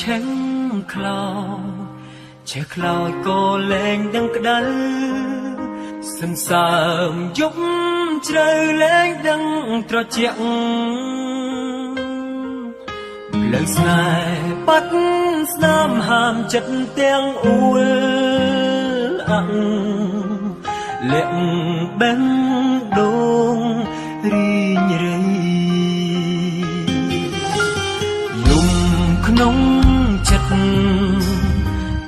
ឆេងខ្លោឆេះខ្លោចក៏លែងដឹងក្តៅសន្សើមយប់ជ្រៅលែងដឹងត្រជាក់លើស្នេហ៍បាត់ស្នាមហាមចិត្តទាំងអួលអាក់លាក់បេះដូងរីងរៃយំក្នុងចិត្ត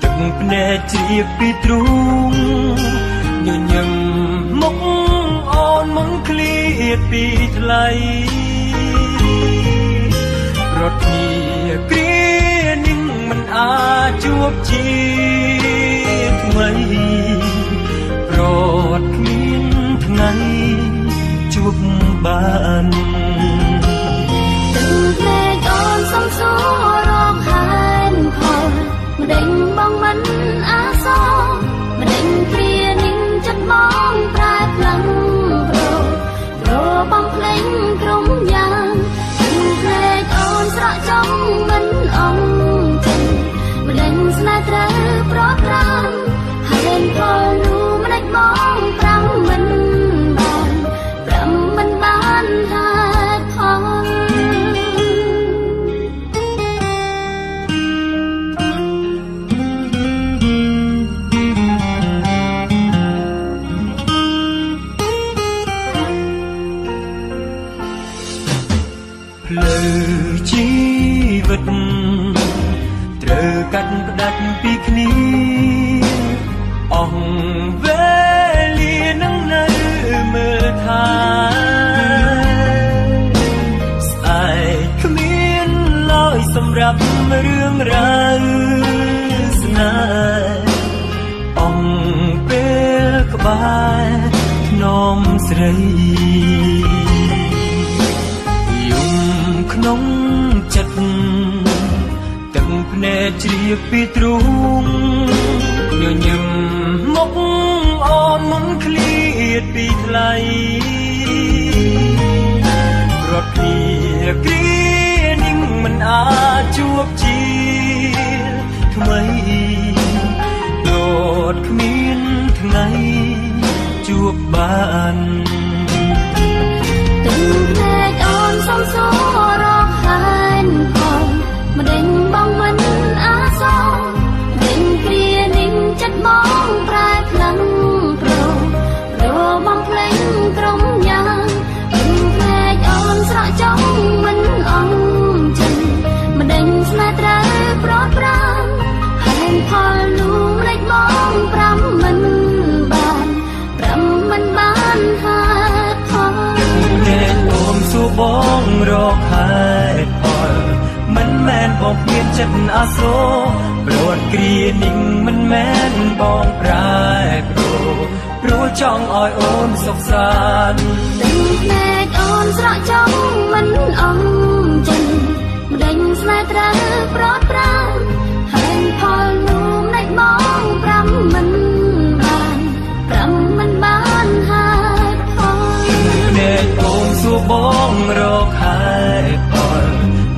ទឹកភ្នែកជ្រាបពីទ្រូងញញឹមមុខអូនមុនឃ្លាតពីថ្លៃរត់គ្នាគ្រានឹងមិនអាចជួបជាថ្មីប្រត់គ្មានថ្ងៃជួបបានទឹកភ្នែកអូនសំសួររកហានផលម្ដេចបងមិនអាសរម្ដេចគ្រានឹងចិត្តបងប្រែផ្លាំងប្របងភ្លេងក្រុមយ៉ាងទឹកភ្នែកអូនស្រក់ចំមិនអងចិនម្ដេចស្នេហ៍ត្រូវប្រត់ប្រាំហើយផលនោះម្ដេចបងប្រាំមិនបានហាត់ផងផ្លូវជីវិតត្រូវកាត់ផ្ដាច់ពីគ្នាអស់វេលានឹងនៅមើលថាស្អែកគ្មានឡើយសម្រាប់រឿងរ៉ាវស្នេហ៍អង្គពេលក្បែរភ្នំស្រីយំក្នុងចិត្តទឹកភ្នែកជ្រាបពីទ្រូងញញឹមមុខអូនមុនឃ្លាតពីថ្លៃរត់គ្នាគ្រានឹងមិនអាចជួបជាថ្មីរត់គ្មានថ្ងៃជួបបានទឹកភ្នែកអូនសំសួររកហានផងម្ដេចបងមិនអាសរម្ដេចគ្រានឹងចិត្តបងប្រែផ្លាំងប្របងភ្លេងក្រុមយ៉ាងទឹកភ្នែកអូនស្រក់ចំមិនអងចិនម្ដេចស្នេហ៍ត្រូវប្រត់ប្រាំហើយផលនោះម្ដេចបងប្រាំមិនបានហាត់ផងភ្នែកអូនសួរបងរកហេតុផលមិនមែនបងគ្មានចិត្តអាសូរព្រោះគ្រានឹងមិនមែនបងប្រែប្រួលព្រោះចង់ឲ្យអូនសុខសាន្តទឹកភ្នែកអូនស្រក់ចំមិនអងចិនម្ដេចស្នេហ៍ត្រូវប្រត់ប្រាំហើយផលនោះម្ដេចបងប្រាំមិនបានហាត់ផងភ្នែកអូនសួរបងរកហេតុផល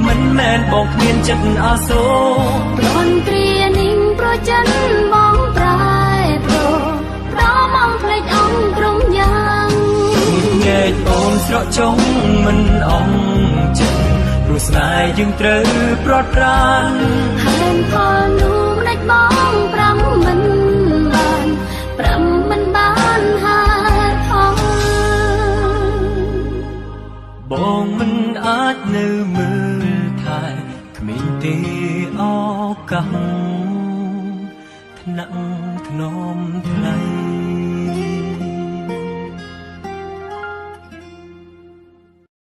មិនមែនបងគ្មានចិត្តអាសូរប្រន់គ្រានឹងប្រចិនបងប្រែប្រួលប្រមភ្លេចអង្គក្រុមយ៉ាងភ្នែកអូនស្រក់ចុងមិនអងចិត្តព្រោះស្នេហ៍យើងត្រូវប្រត់ប្រាំហើយផលនោះម្ដេចបងប្រាំមិនបានហាត់ផងបងមិនអាចនៅមើលថែគ្មានទេឱកាសថ្នាក់ធ្នមថ្លៃ